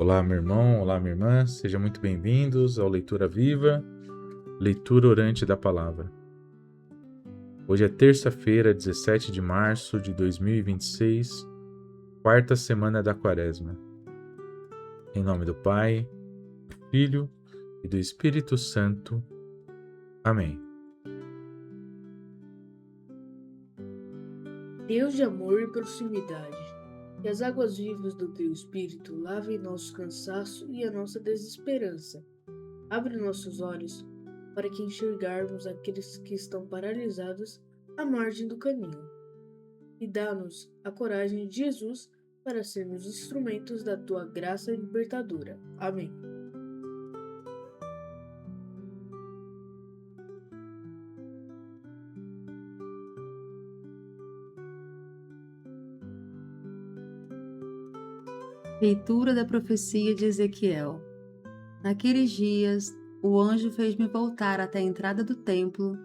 Olá, meu irmão, olá, minha irmã, sejam muito bem-vindos ao Leitura Viva, leitura orante da palavra. Hoje é terça-feira, 17 de março de 2026, quarta semana da Quaresma. Em nome do Pai, do Filho e do Espírito Santo. Amém. Deus de amor e proximidade, que as águas vivas do Teu Espírito lavem nosso cansaço e a nossa desesperança. Abre nossos olhos para que enxergarmos aqueles que estão paralisados à margem do caminho. E dá-nos a coragem de Jesus para sermos instrumentos da Tua graça libertadora. Amém. Leitura da profecia de Ezequiel. Naqueles dias, o anjo fez-me voltar até a entrada do templo,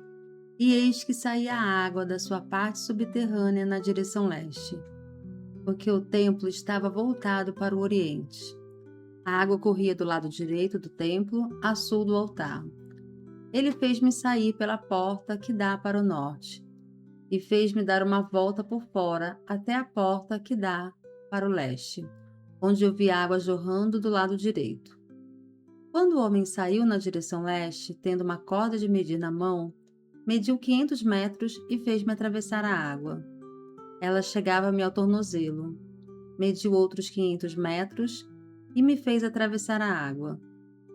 e eis que saía água da sua parte subterrânea na direção leste, porque o templo estava voltado para o oriente. A água corria do lado direito do templo, a sul do altar. Ele fez-me sair pela porta que dá para o norte, e fez-me dar uma volta por fora até a porta que dá para o leste, onde eu vi água jorrando do lado direito. Quando o homem saiu na direção leste, tendo uma corda de medir na mão, mediu 500 metros e fez-me atravessar a água. Ela chegava-me ao tornozelo. Mediu outros 500 metros e me fez atravessar a água.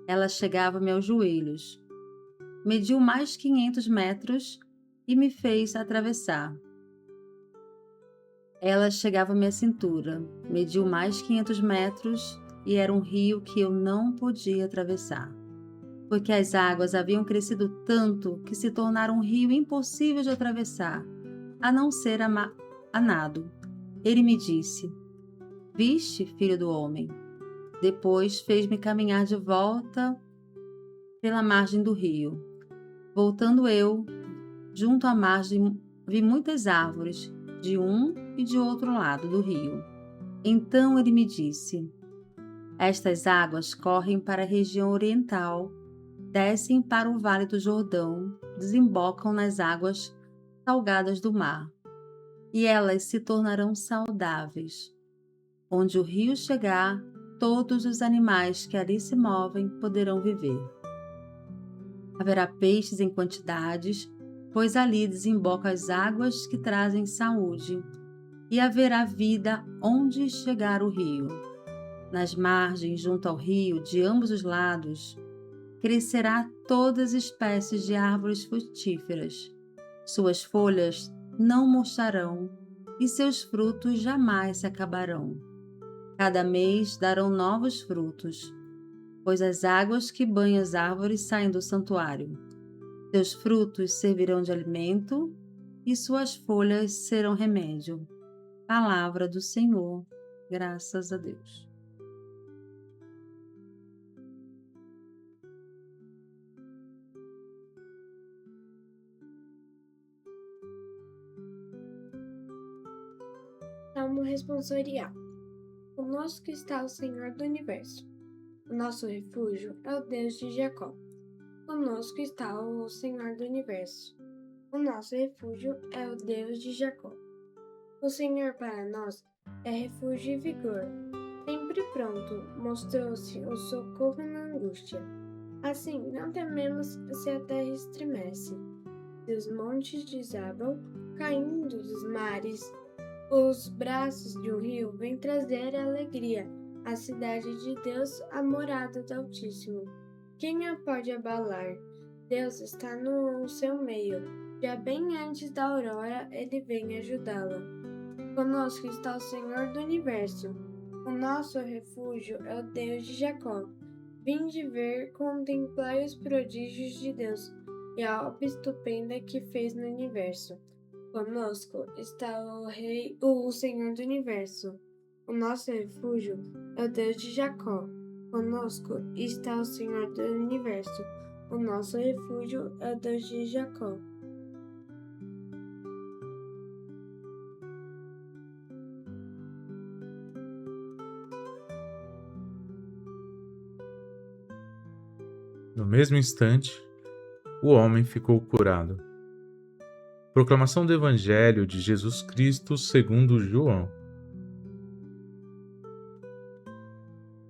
Ela chegava-me aos joelhos. Mediu mais 500 metros e me fez atravessar. Ela chegava-me à cintura. Mediu mais 500 metros e era um rio que eu não podia atravessar, porque as águas haviam crescido tanto que se tornaram um rio impossível de atravessar, a não ser a nado. Ele me disse: "Viste, filho do homem?" Depois fez-me caminhar de volta pela margem do rio. Voltando eu, junto à margem, vi muitas árvores, de um e de outro lado do rio. Então ele me disse: "Estas águas correm para a região oriental, descem para o Vale do Jordão, desembocam nas águas salgadas do mar, e elas se tornarão saudáveis. Onde o rio chegar, todos os animais que ali se movem poderão viver. Haverá peixes em quantidades, pois ali desembocam as águas que trazem saúde, e haverá vida onde chegar o rio. Nas margens, junto ao rio, de ambos os lados, crescerá todas as espécies de árvores frutíferas. Suas folhas não murcharão e seus frutos jamais se acabarão. Cada mês darão novos frutos, pois as águas que banham as árvores saem do santuário. Seus frutos servirão de alimento e suas folhas serão remédio." Palavra do Senhor, graças a Deus. Salmo responsorial. Conosco está o Senhor do Universo. O nosso refúgio é o Deus de Jacó. Conosco está o Senhor do Universo. O nosso refúgio é o Deus de Jacó. O Senhor para nós é refúgio e vigor. Sempre pronto, mostrou-se o socorro na angústia. Assim, não tememos se a terra estremece, se os montes desabam, caindo dos mares. Os braços de um rio vêm trazer alegria à cidade de Deus, a morada do Altíssimo. Quem a pode abalar? Deus está no seu meio. Já bem antes da aurora, ele vem ajudá-la. Conosco está o Senhor do Universo. O nosso refúgio é o Deus de Jacó. Vinde ver, contemplai os prodígios de Deus e a obra estupenda que fez no universo. Conosco está o Senhor do Universo. O nosso refúgio é o Deus de Jacó. Conosco está o Senhor do Universo. O nosso refúgio é o Deus de Jacó. No mesmo instante, o homem ficou curado. Proclamação do Evangelho de Jesus Cristo segundo João.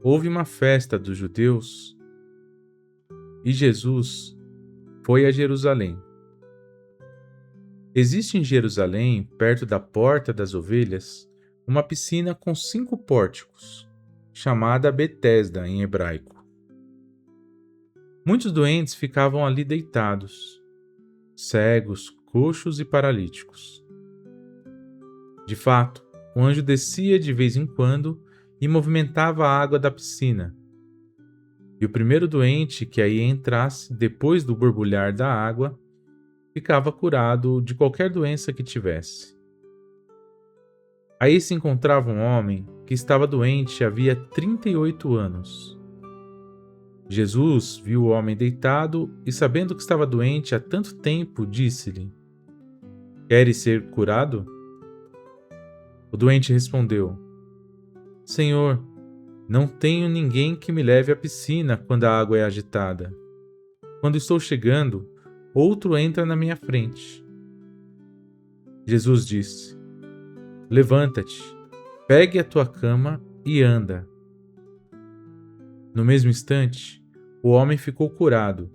Houve uma festa dos judeus e Jesus foi a Jerusalém. Existe em Jerusalém, perto da Porta das Ovelhas, uma piscina com 5 pórticos, chamada Betesda em hebraico. Muitos doentes ficavam ali deitados, cegos, coxos e paralíticos. De fato, o anjo descia de vez em quando e movimentava a água da piscina. E o primeiro doente que aí entrasse, depois do borbulhar da água, ficava curado de qualquer doença que tivesse. Aí se encontrava um homem que estava doente havia 38 anos. Jesus viu o homem deitado e, sabendo que estava doente há tanto tempo, disse-lhe: "Queres ser curado?" O doente respondeu: "Senhor, não tenho ninguém que me leve à piscina quando a água é agitada. Quando estou chegando, outro entra na minha frente." Jesus disse: "Levanta-te, pegue a tua cama e anda." No mesmo instante, o homem ficou curado,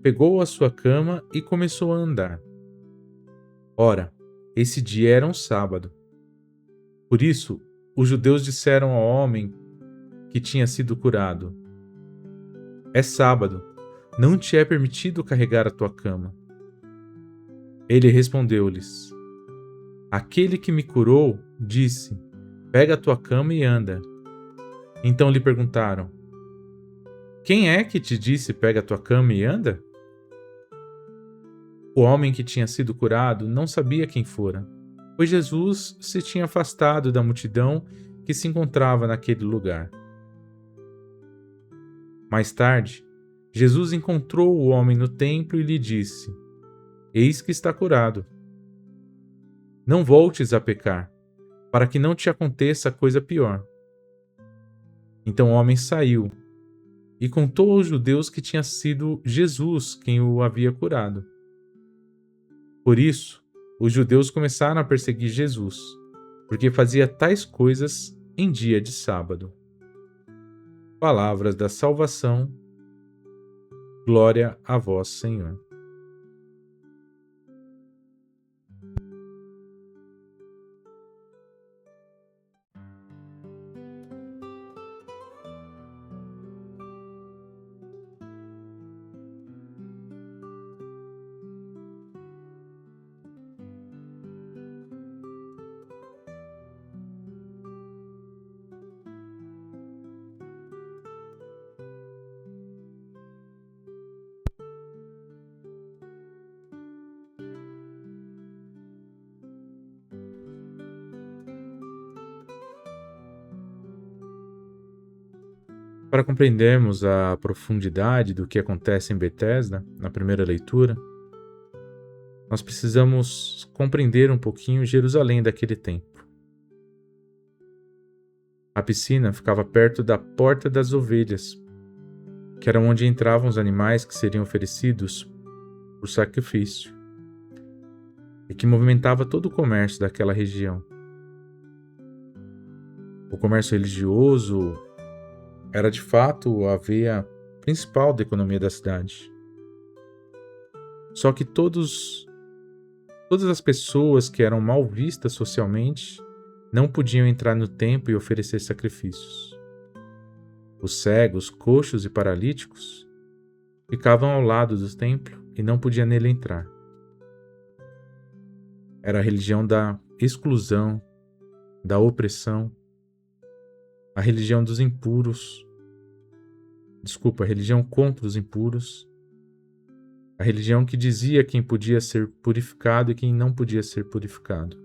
pegou a sua cama e começou a andar. Ora, esse dia era um sábado. Por isso, os judeus disseram ao homem que tinha sido curado: "É sábado, não te é permitido carregar a tua cama." Ele respondeu-lhes: "Aquele que me curou disse: pega a tua cama e anda." Então lhe perguntaram: "Quem é que te disse: pega a tua cama e anda?" O homem que tinha sido curado não sabia quem fora, pois Jesus se tinha afastado da multidão que se encontrava naquele lugar. Mais tarde, Jesus encontrou o homem no templo e lhe disse: "Eis que está curado. Não voltes a pecar, para que não te aconteça coisa pior." Então o homem saiu e contou aos judeus que tinha sido Jesus quem o havia curado. Por isso, os judeus começaram a perseguir Jesus, porque fazia tais coisas em dia de sábado. Palavras da salvação. Glória a vós, Senhor. Para compreendermos a profundidade do que acontece em Betesda, na primeira leitura, nós precisamos compreender um pouquinho Jerusalém daquele tempo. A piscina ficava perto da Porta das Ovelhas, que era onde entravam os animais que seriam oferecidos por sacrifício, e que movimentava todo o comércio daquela região. O comércio religioso era de fato a veia principal da economia da cidade. Só que todas as pessoas que eram mal vistas socialmente não podiam entrar no templo e oferecer sacrifícios. Os cegos, coxos e paralíticos ficavam ao lado do templo e não podiam nele entrar. Era a religião da exclusão, da opressão, a religião dos impuros, a religião contra os impuros, a religião que dizia quem podia ser purificado e quem não podia ser purificado.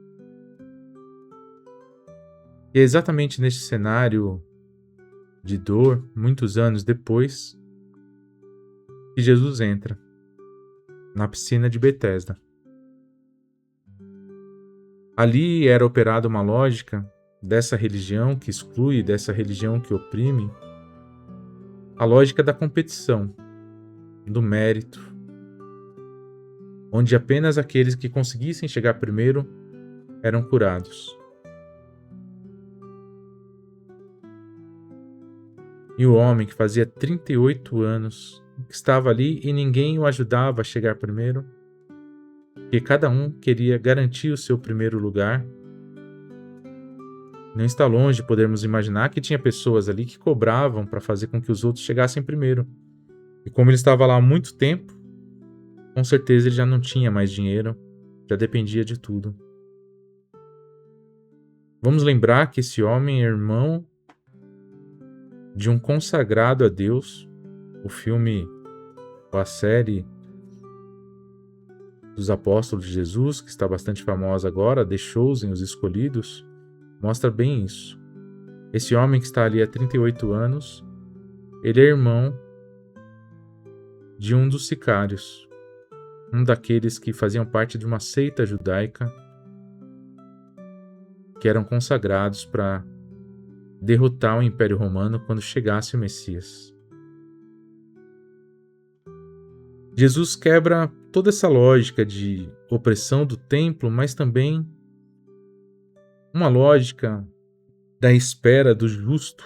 E é exatamente neste cenário de dor, muitos anos depois, que Jesus entra na piscina de Betesda. Ali era operada uma lógica dessa religião que exclui, dessa religião que oprime, a lógica da competição. do mérito, onde apenas aqueles que conseguissem chegar primeiro eram curados. E o homem que fazia 38 anos, que estava ali e ninguém o ajudava a chegar primeiro, porque cada um queria garantir o seu primeiro lugar. Não está longe de podermos imaginar que tinha pessoas ali que cobravam para fazer com que os outros chegassem primeiro. E como ele estava lá há muito tempo, com certeza ele já não tinha mais dinheiro, já dependia de tudo. Vamos lembrar que esse homem é irmão de um consagrado a Deus. O filme ou a série dos Apóstolos de Jesus, que está bastante famosa agora, The Chosen, Os Escolhidos, mostra bem isso. Esse homem que está ali há 38 anos, ele é irmão de um dos sicários, um daqueles que faziam parte de uma seita judaica que eram consagrados para derrotar o Império Romano quando chegasse o Messias. Jesus quebra toda essa lógica de opressão do templo, mas também uma lógica da espera do justo.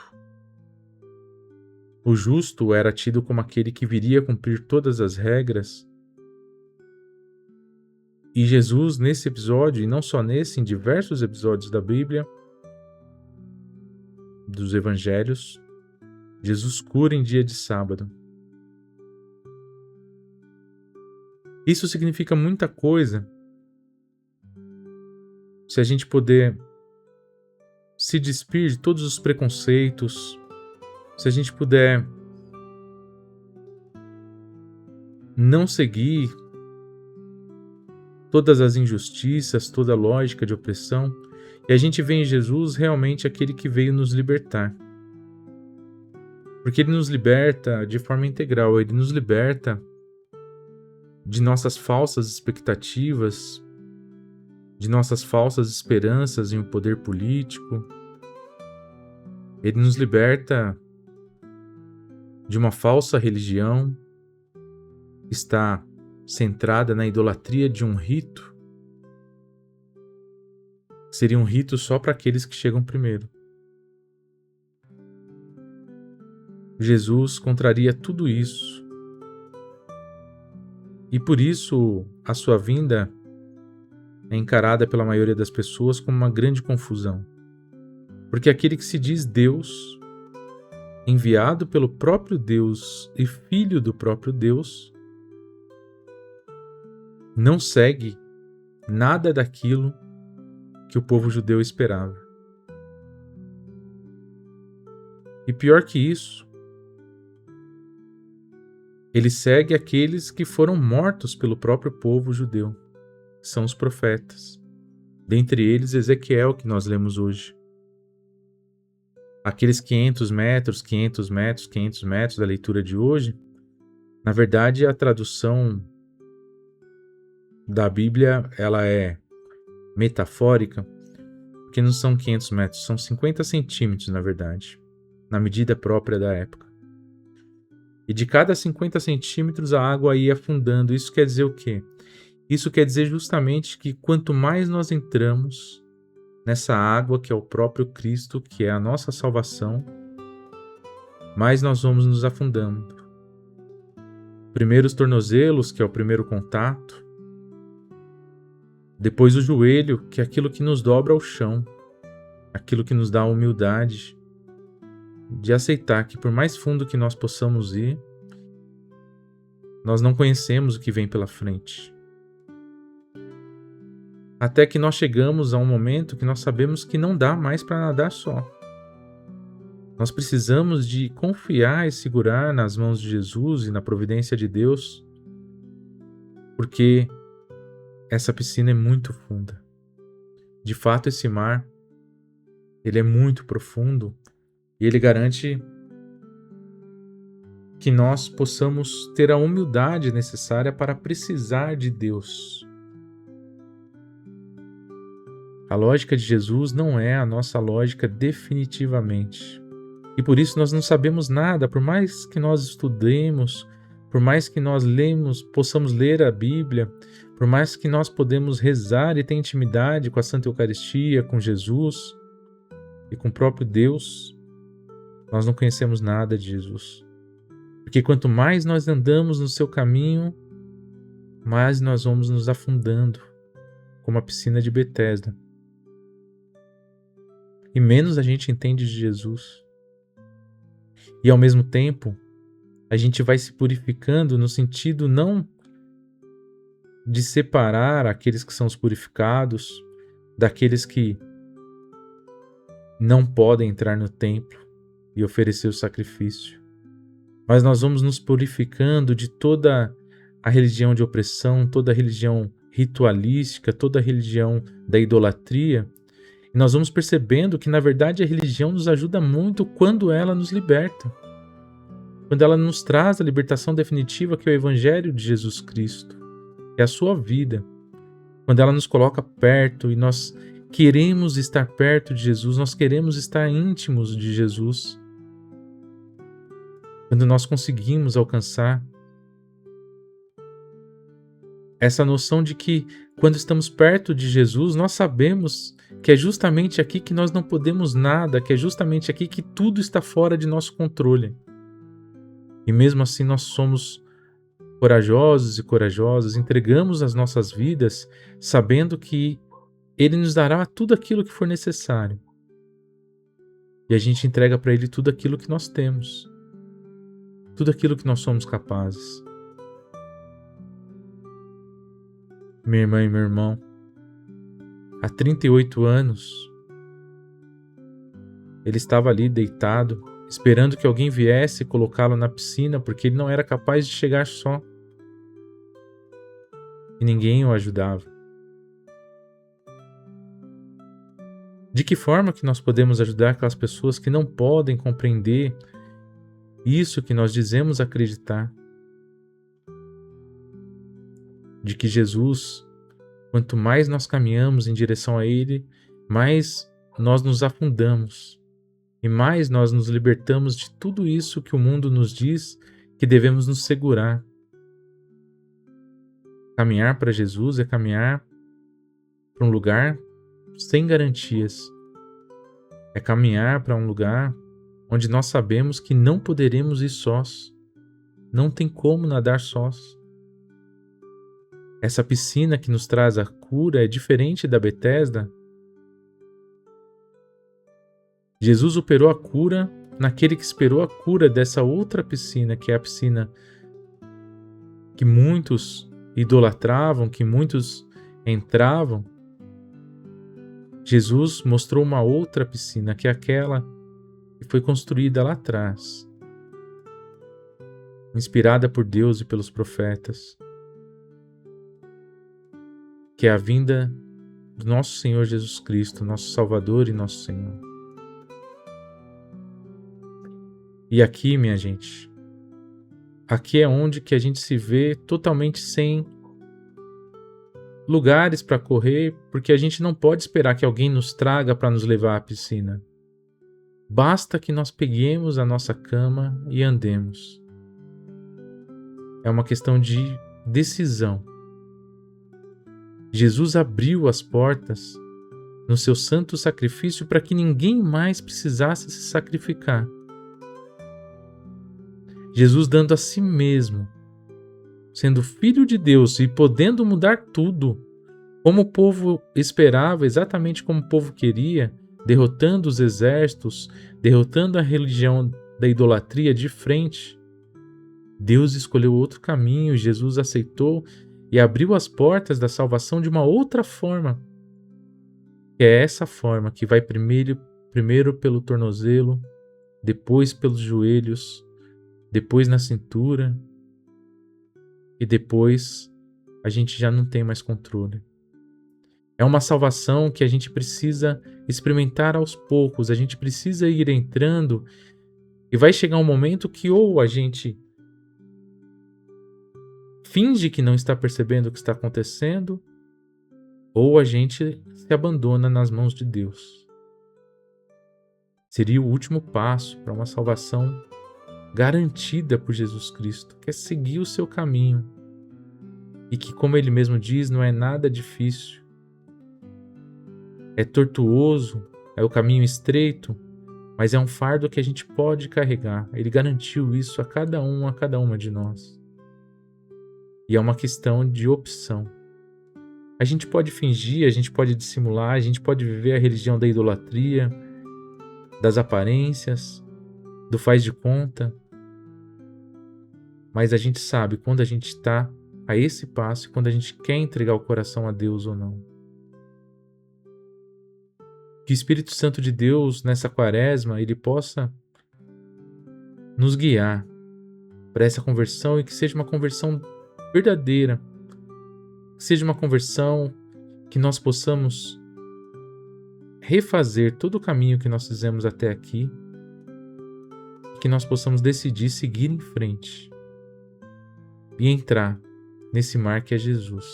O justo era tido como aquele que viria cumprir todas as regras. E Jesus, nesse episódio, e não só nesse, em diversos episódios da Bíblia, dos Evangelhos, Jesus cura em dia de sábado. Isso significa muita coisa. Se a gente puder se despir de todos os preconceitos, se a gente puder não seguir todas as injustiças, toda a lógica de opressão, e a gente vê em Jesus realmente aquele que veio nos libertar. Porque ele nos liberta de forma integral, ele nos liberta de nossas falsas expectativas, de nossas falsas esperanças em um poder político. Ele nos liberta de uma falsa religião que está centrada na idolatria de um rito. Seria um rito só para aqueles que chegam primeiro. Jesus contraria tudo isso. E por isso a sua vinda é encarada pela maioria das pessoas como uma grande confusão. Porque aquele que se diz Deus, enviado pelo próprio Deus e filho do próprio Deus, não segue nada daquilo que o povo judeu esperava. E pior que isso, ele segue aqueles que foram mortos pelo próprio povo judeu, que são os profetas. Dentre eles, Ezequiel, que nós lemos hoje. Aqueles 500 metros da leitura de hoje, na verdade, a tradução da Bíblia, ela é metafórica, porque não são 500 metros, são 50 centímetros, na verdade, na medida própria da época. E de cada 50 centímetros a água ia afundando. Isso quer dizer o quê? Isso quer dizer justamente que quanto mais nós entramos nessa água que é o próprio Cristo, que é a nossa salvação, mais nós vamos nos afundando. Primeiro os tornozelos, que é o primeiro contato. Depois o joelho, que é aquilo que nos dobra ao chão, aquilo que nos dá a humildade de aceitar que por mais fundo que nós possamos ir, nós não conhecemos o que vem pela frente. Até que nós chegamos a um momento que nós sabemos que não dá mais para nadar só. Nós precisamos de confiar e segurar nas mãos de Jesus e na providência de Deus, porque essa piscina é muito funda. De fato, esse mar, ele é muito profundo e ele garante que nós possamos ter a humildade necessária para precisar de Deus. A lógica de Jesus não é a nossa lógica definitivamente. E por isso nós não sabemos nada, por mais que nós estudemos, por mais que nós possamos ler a Bíblia, por mais que nós podemos rezar e ter intimidade com a Santa Eucaristia, com Jesus e com o próprio Deus, nós não conhecemos nada de Jesus. Porque quanto mais nós andamos no seu caminho, mais nós vamos nos afundando, como a piscina de Betesda. E menos a gente entende de Jesus. E ao mesmo tempo, a gente vai se purificando no sentido não de separar aqueles que são os purificados daqueles que não podem entrar no templo e oferecer o sacrifício. Mas nós vamos nos purificando de toda a religião de opressão, toda a religião ritualística, toda a religião da idolatria. E nós vamos percebendo que, na verdade, a religião nos ajuda muito quando ela nos liberta. Quando ela nos traz a libertação definitiva, que é o Evangelho de Jesus Cristo, que é a sua vida. Quando ela nos coloca perto e nós queremos estar perto de Jesus, nós queremos estar íntimos de Jesus. Quando nós conseguimos alcançar essa noção de que, quando estamos perto de Jesus, nós sabemos que é justamente aqui que nós não podemos nada, que é justamente aqui que tudo está fora de nosso controle. E mesmo assim nós somos corajosos e corajosas, entregamos as nossas vidas sabendo que Ele nos dará tudo aquilo que for necessário. E a gente entrega para Ele tudo aquilo que nós temos, tudo aquilo que nós somos capazes. Minha irmã e meu irmão, há 38 anos, ele estava ali deitado, esperando que alguém viesse colocá-lo na piscina, porque ele não era capaz de chegar só. E ninguém o ajudava. De que forma que nós podemos ajudar aquelas pessoas que não podem compreender isso que nós dizemos acreditar? De que Jesus, quanto mais nós caminhamos em direção a Ele, mais nós nos afundamos e mais nós nos libertamos de tudo isso que o mundo nos diz que devemos nos segurar. Caminhar para Jesus é caminhar para um lugar sem garantias. É caminhar para um lugar onde nós sabemos que não poderemos ir sós. Não tem como nadar sós. Essa piscina que nos traz a cura é diferente da Betesda. Jesus operou a cura naquele que esperou a cura dessa outra piscina, que é a piscina que muitos idolatravam, que muitos entravam. Jesus mostrou uma outra piscina, que é aquela que foi construída lá atrás, inspirada por Deus e pelos profetas, que é a vinda do nosso Senhor Jesus Cristo, nosso Salvador e nosso Senhor. E aqui, minha gente, aqui é onde que a gente se vê totalmente sem lugares para correr, porque a gente não pode esperar que alguém nos traga para nos levar à piscina. Basta que nós peguemos a nossa cama e andemos. É uma questão de decisão. Jesus abriu as portas no seu santo sacrifício para que ninguém mais precisasse se sacrificar. Jesus dando a si mesmo, sendo Filho de Deus e podendo mudar tudo, como o povo esperava, exatamente como o povo queria, derrotando os exércitos, derrotando a religião da idolatria de frente. Deus escolheu outro caminho, Jesus aceitou e abriu as portas da salvação de uma outra forma. Que é essa forma que vai primeiro pelo tornozelo, depois pelos joelhos, depois na cintura e depois a gente já não tem mais controle. É uma salvação que a gente precisa experimentar aos poucos, a gente precisa ir entrando e vai chegar um momento que ou a gente finge que não está percebendo o que está acontecendo, ou a gente se abandona nas mãos de Deus. Seria o último passo para uma salvação garantida por Jesus Cristo, quer seguir o seu caminho e que, como ele mesmo diz, não é nada difícil, é tortuoso, é o caminho estreito, mas é um fardo que a gente pode carregar. Ele garantiu isso a cada uma de nós. E é uma questão de opção. A gente pode fingir, a gente pode dissimular, a gente pode viver a religião da idolatria, das aparências, do faz de conta, mas a gente sabe quando a gente está a esse passo, quando a gente quer entregar o coração a Deus ou não. Que o Espírito Santo de Deus, nessa quaresma, ele possa nos guiar para essa conversão e que seja uma conversão verdadeira, que seja uma conversão que nós possamos refazer todo o caminho que nós fizemos até aqui, que nós possamos decidir seguir em frente e entrar nesse mar que é Jesus.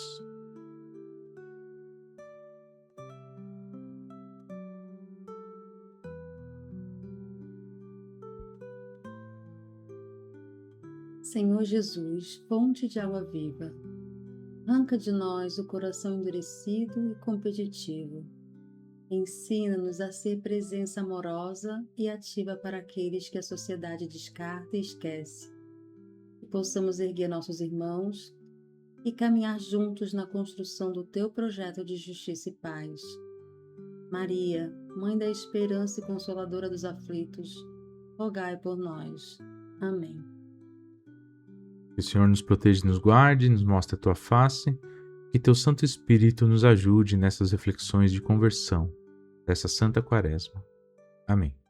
Senhor Jesus, fonte de água viva, arranca de nós o coração endurecido e competitivo. Ensina-nos a ser presença amorosa e ativa para aqueles que a sociedade descarta e esquece. Que possamos erguer nossos irmãos e caminhar juntos na construção do Teu projeto de justiça e paz. Maria, Mãe da esperança e consoladora dos aflitos, rogai por nós. Amém. Que o Senhor nos proteja e nos guarde, nos mostre a Tua face, que Teu Santo Espírito nos ajude nessas reflexões de conversão dessa Santa Quaresma. Amém.